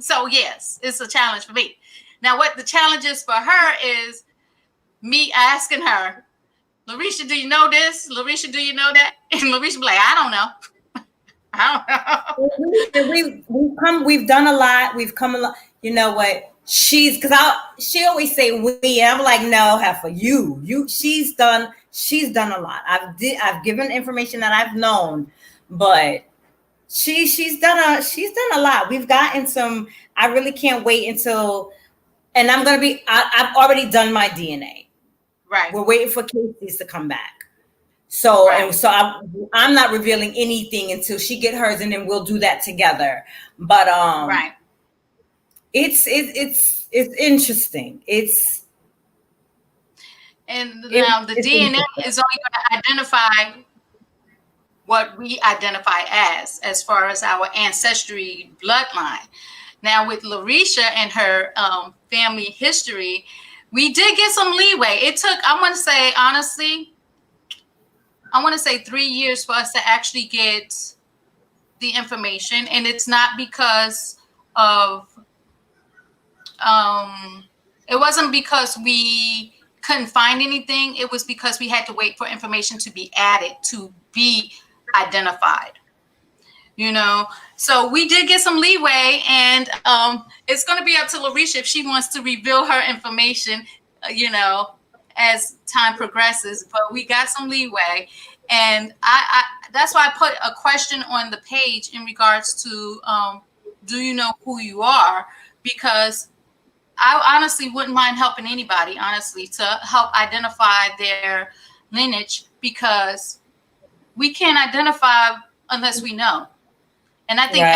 So yes, it's a challenge for me. Now, what the challenge is for her is me asking her, Larisha, do you know this? Larisha, do you know that? And Larisha be like, I don't know. I don't know. We've done a lot. We've come a lot. You know what? She always say we. And I'm like, no, Heifer, you. She's done a lot. I've given information that I've known, but she's done a lot. We've gotten some. I really can't wait until, and I've already done my DNA. Right. We're waiting for Casey's to come back. So right. I'm not revealing anything until she get hers, and then we'll do that together. But right. It's interesting. Now the DNA is only going to identify what we identify as far as our ancestry bloodline. Now with Larisha and her family history, we did get some leeway. It took, I want to say honestly, 3 years for us to actually get the information. And it's not because of, it wasn't because we couldn't find anything. It was because we had to wait for information to be added to be identified, you know? So we did get some leeway, and it's going to be up to Larisha if she wants to reveal her information, you know, as time progresses, but we got some leeway. And I that's why I put a question on the page in regards to, do you know who you are? Because I honestly wouldn't mind helping anybody, honestly, to help identify their lineage, because we can't identify unless we know. And I think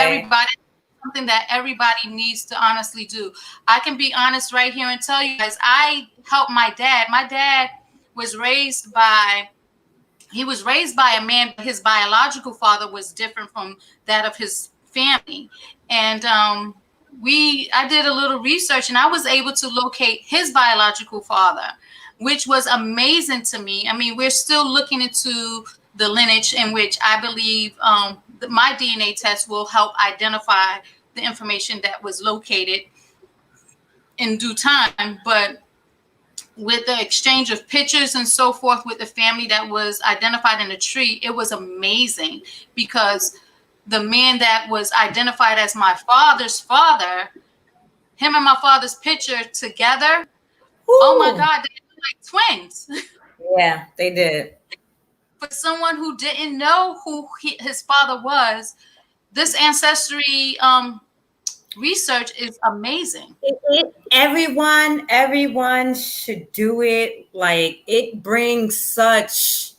something that everybody needs to honestly do. I can be honest right here and tell you guys, I helped my dad. My dad was raised by a man. His biological father was different from that of his family. And I did a little research, and I was able to locate his biological father, which was amazing to me. I mean, we're still looking into the lineage, in which I believe my DNA test will help identify the information that was located in due time. But with the exchange of pictures and so forth with the family that was identified in the tree, it was amazing, because the man that was identified as my father's father, him and my father's picture together, ooh, oh my God, they look like twins. Yeah, they did. For someone who didn't know who his father was, this ancestry research is amazing. Everyone should do it. Like, it brings such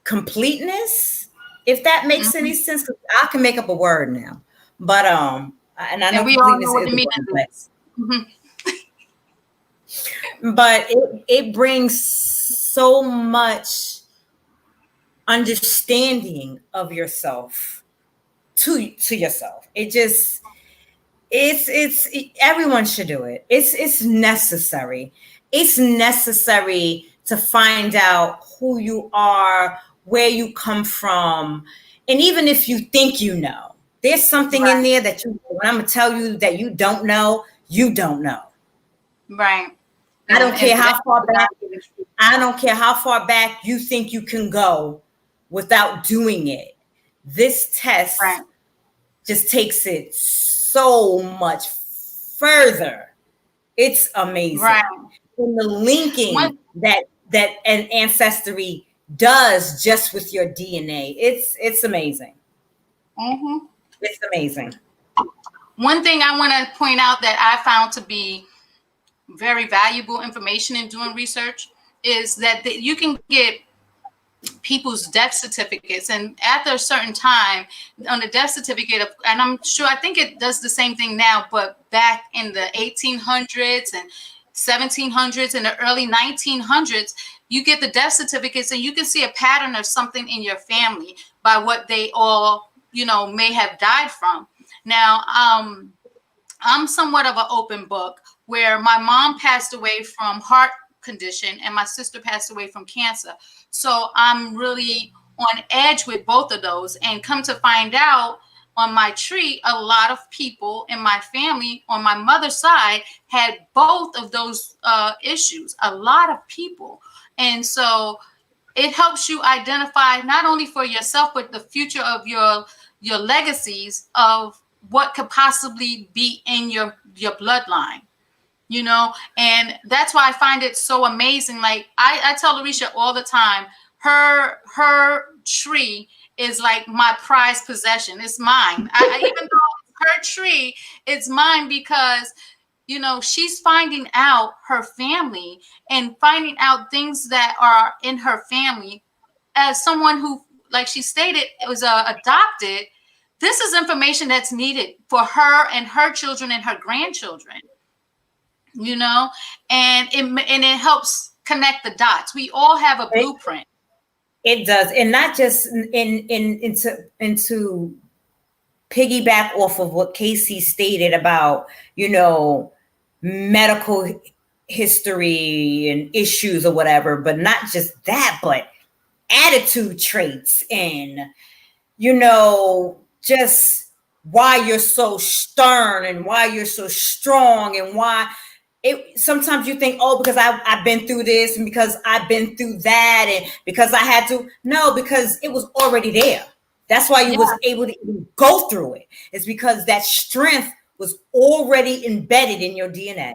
completeness, if that makes any sense. 'Cause I can make up a word now, but and I know we all know what it means. But it brings so much understanding of yourself to yourself. It's everyone should do it. It's necessary. It's necessary to find out who you are, where you come from. And even if you think you know, there's something in there that when I'm gonna tell you that you don't know, you don't know. Right. I don't care how far back. I don't care how far back you think you can go without doing it. This test just takes it so much further It's amazing. Right. And the linking that an ancestry does just with your DNA. It's amazing. Mm-hmm. It's amazing. One thing I want to point out that I found to be very valuable information in doing research is that you can get people's death certificates, and after a certain time on the death certificate, and I think it does the same thing now, but back in the 1800s and 1700s and the early 1900s, you get the death certificates and you can see a pattern of something in your family by what they all, may have died from. Now, I'm somewhat of an open book, where my mom passed away from heart condition and my sister passed away from cancer. So I'm really on edge with both of those. And come to find out, on my tree, a lot of people in my family on my mother's side had both of those issues, a lot of people. And so it helps you identify not only for yourself, but the future of your legacies of what could possibly be in your bloodline. And that's why I find it so amazing. Like I tell Larisha all the time, her tree is like my prized possession. It's mine. I even though her tree, it's mine because, she's finding out her family and finding out things that are in her family. As someone who, like she stated, it was adopted, this is information that's needed for her and her children and her grandchildren. And it helps connect the dots. We all have a blueprint. It does, and not just into piggyback off of what Casey stated about, medical history and issues or whatever, but not just that, but attitude traits and, just why you're so stern and why you're so strong and why. Sometimes you think, oh, because I've been through this and because I've been through that and because I had to. No, because it was already there. That's why you was able to even go through it. It's because that strength was already embedded in your DNA.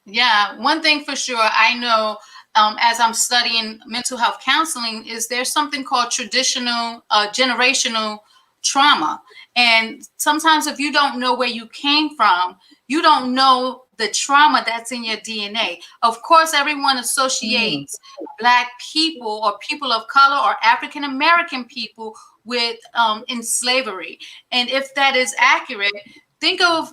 Yeah. One thing for sure, I know as I'm studying mental health counseling is there's something called traditional generational trauma. And sometimes if you don't know where you came from, you don't know the trauma that's in your DNA. Of course, everyone associates Black people or people of color or African American people with in slavery. And if that is accurate, think of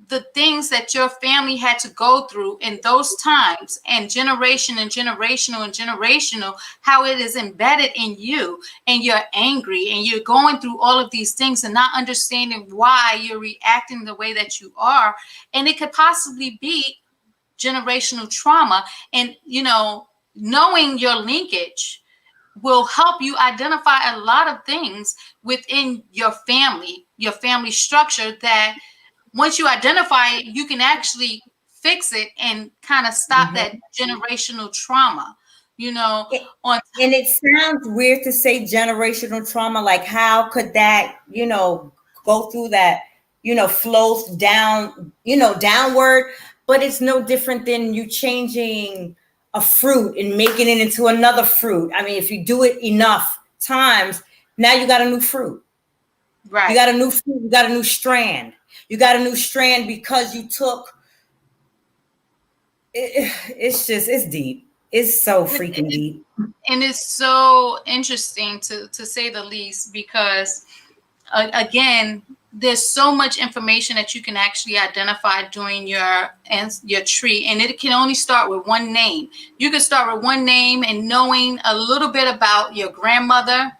the things that your family had to go through in those times, and generation and generational, how it is embedded in you, and you're angry and you're going through all of these things and not understanding why you're reacting the way that you are. And it could possibly be generational trauma. And, knowing your linkage will help you identify a lot of things within your family structure that once you identify it, you can actually fix it and kind of stop that generational trauma, And it sounds weird to say generational trauma. Like, how could that, go through that, flows down, downward? But it's no different than you changing a fruit and making it into another fruit. I mean, if you do it enough times, now you got a new fruit. Right. You got a new fruit, you got a new strand. You got a new strand because you took it. It's deep. It's so freaking deep. And it's so interesting to say the least, because again, there's so much information that you can actually identify doing your tree, and it can only start with one name. You can start with one name and knowing a little bit about your grandmother,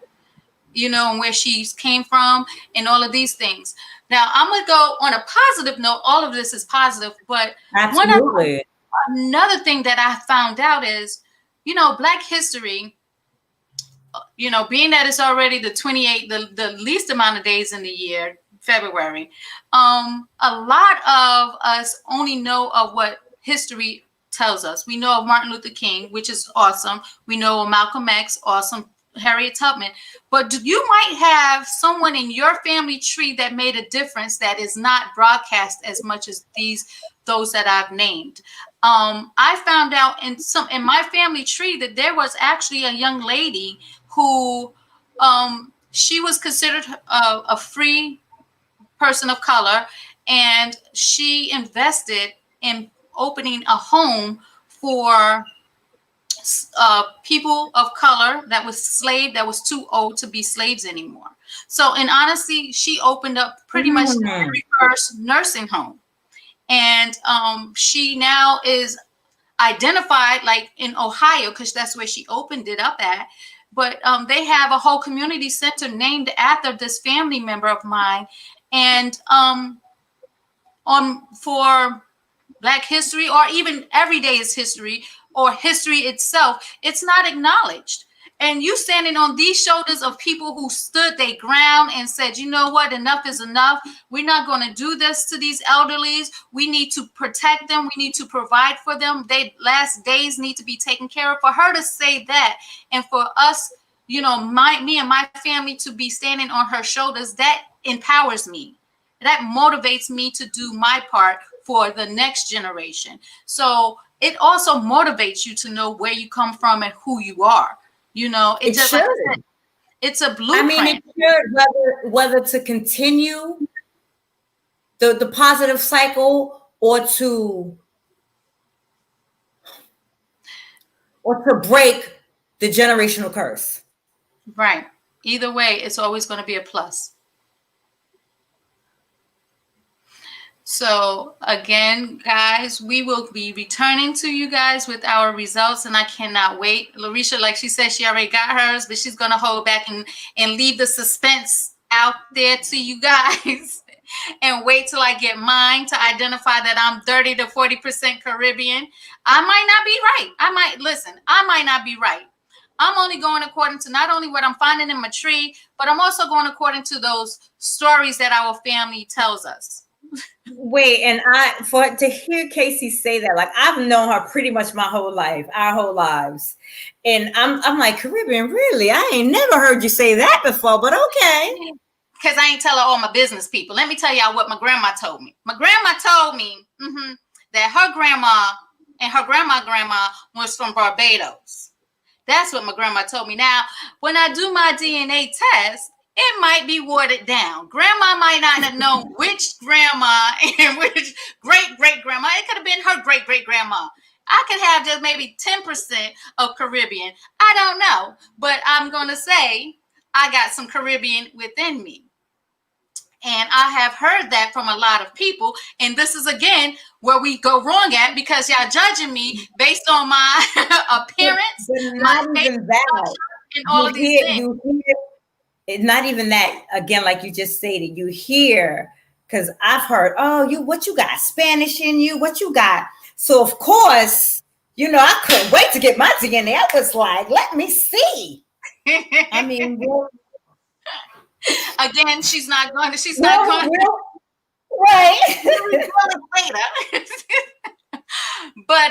and where she came from and all of these things. Now, I'm going to go on a positive note. All of this is positive, but absolutely. Another thing that I found out is, Black history, being that it's already the 28th, the least amount of days in the year, February, a lot of us only know of what history tells us. We know of Martin Luther King, which is awesome. We know of Malcolm X, awesome Harriet Tubman, but you might have someone in your family tree that made a difference that is not broadcast as much as those that I've named. I found out in my family tree that there was actually a young lady who she was considered a free person of color, and she invested in opening a home for people of color that was too old to be slaves anymore. So in honesty, she opened up pretty much the very first nursing home. And she now is identified like in Ohio, because that's where she opened it up at. But they have a whole community center named after this family member of mine. And for Black history, or even every day is history, or history itself, it's not acknowledged. And you standing on these shoulders of people who stood their ground and said, you know what, enough is enough. We're not going to do this to these elderlies. We need to protect them. We need to provide for them. Their last days need to be taken care of. For her to say that, and for us, you know, me and my family to be standing on her shoulders, that empowers me. That motivates me to do my part for the next generation. So it also motivates you to know where you come from and who you are. You know, it just like I said, it's a blueprint. I mean, it should, whether to continue the positive cycle or to break the generational curse. Right. Either way, it's always going to be a plus. So again, guys, we will be returning to you guys with our results, and I cannot wait. Larisha, like she said, she already got hers, but she's going to hold back and leave the suspense out there to you guys and wait till I get mine to identify that I'm 30 to 40% Caribbean. I might not be right. I might not be right. I'm only going according to not only what I'm finding in my tree, but I'm also going according to those stories that our family tells us. Wait, and to hear Casey say that, like, I've known her pretty much my whole life, our whole lives, and I'm like, Caribbean, really? I ain't never heard you say that before, but okay. Because I ain't tell her all my business, people. Let me tell y'all what my grandma told me. My grandma told me that her grandma and her grandma was from Barbados. That's what my grandma told me. Now, when I do my DNA test, it might be watered down. Grandma might not have known which grandma and which great-great-grandma. It could have been her great-great-grandma. I could have just maybe 10% of Caribbean. I don't know. But I'm going to say I got some Caribbean within me. And I have heard that from a lot of people. And this is, again, where we go wrong at, because y'all judging me based on my appearance, my face, and all of these things. It's not even that, again, like you just stated, you hear, because I've heard, what you got? Spanish in you? What you got? So, of course, you know, I couldn't wait to get my DNA. I was like, let me see. I mean, again, she's not going. Right. Later. But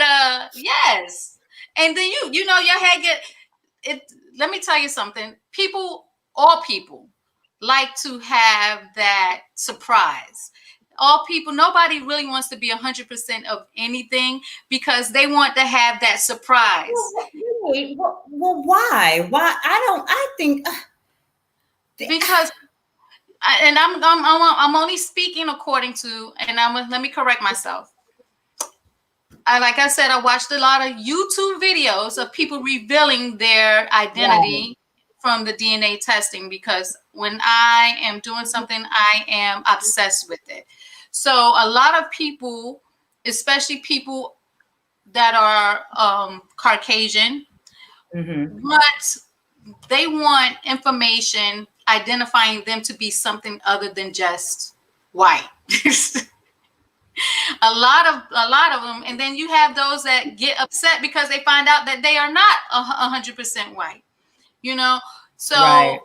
yes. And then you know, your head it. Let me tell you something. All people like to have that surprise. All people, nobody really wants to be 100% of anything, because they want to have that surprise. Well, why? I think because, and I'm only speaking according to, and let me correct myself. Like I said, I watched a lot of YouTube videos of people revealing their identity from the DNA testing, because when I am doing something, I am obsessed with it. So a lot of people, especially people that are Caucasian, they want information identifying them to be something other than just white. a lot of them. And then you have those that get upset because they find out that they are not 100% white, you know? So a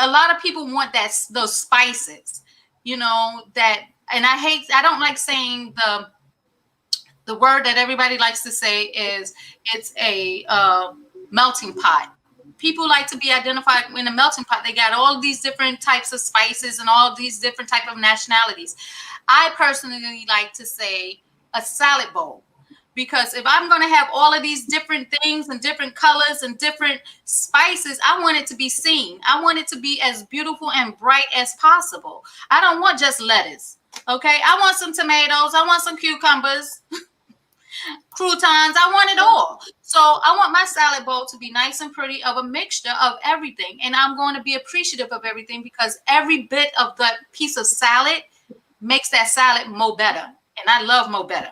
lot of people want those spices, you know, and I don't like saying the word that everybody likes to say is it's a melting pot. people like to be identified in a melting pot. They got all these different types of spices and all these different type of nationalities. I personally like to say a salad bowl, because if I'm going to have all of these different things and different colors and different spices, I want it to be seen. I want it to be as beautiful and bright as possible. I don't want just lettuce. Okay, I want some tomatoes. I want some cucumbers, croutons. I want it all. So I want my salad bowl to be nice and pretty, of a mixture of everything. And I'm going to be appreciative of everything, because every bit of that piece of salad makes that salad more better. And I love more better.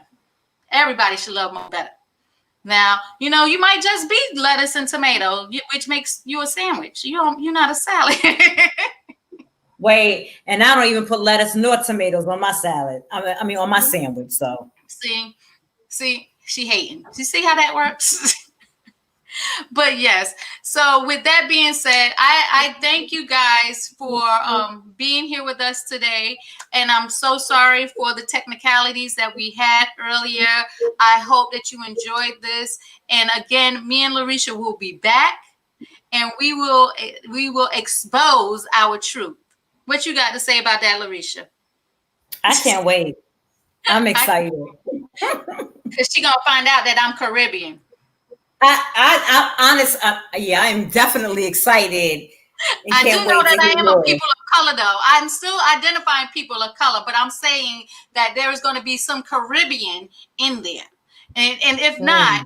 Everybody should love more better. Now, you know, you might just be lettuce and tomato, which makes you a sandwich. You're not a salad. Wait, and I don't even put lettuce nor tomatoes on my salad. I mean, on my sandwich. So see, she hating. You see how that works? But yes. So with that being said, I thank you guys for being here with us today. And I'm so sorry for the technicalities that we had earlier. I hope that you enjoyed this. And again, me and Larisha will be back, and we will expose our truth. What you got to say about that, Larisha? I can't wait. I'm excited. Because she's going to find out that I'm Caribbean. Yeah, I'm definitely excited. I do know that I am a people of color, though. I'm still identifying people of color, but I'm saying that there is going to be some Caribbean in there. And if not,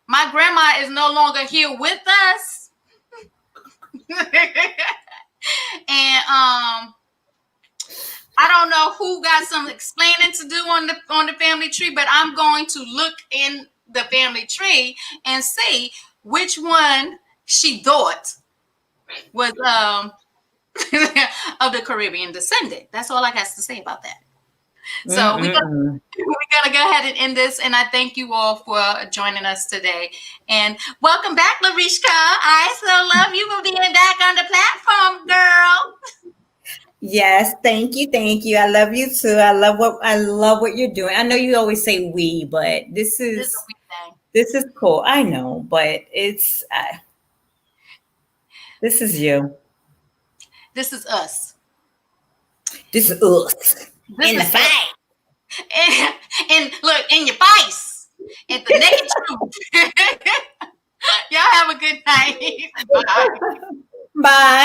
my grandma is no longer here with us. And I don't know who got some explaining to do on the family tree, but I'm going to look in the family tree and see which one she thought was of the Caribbean descendant. That's all I got to say about that. So we're gonna go ahead and end this, and I thank you all for joining us today. And welcome back, Larishka. I so love you for being back on the platform, girl. Yes, thank you. I love you too. I love what you're doing. I know you always say we, but this is cool. I know, but it's this is you. This is us. This is us. In the fight. And look, in your face. At the naked truth. Y'all have a good night. Bye. Bye.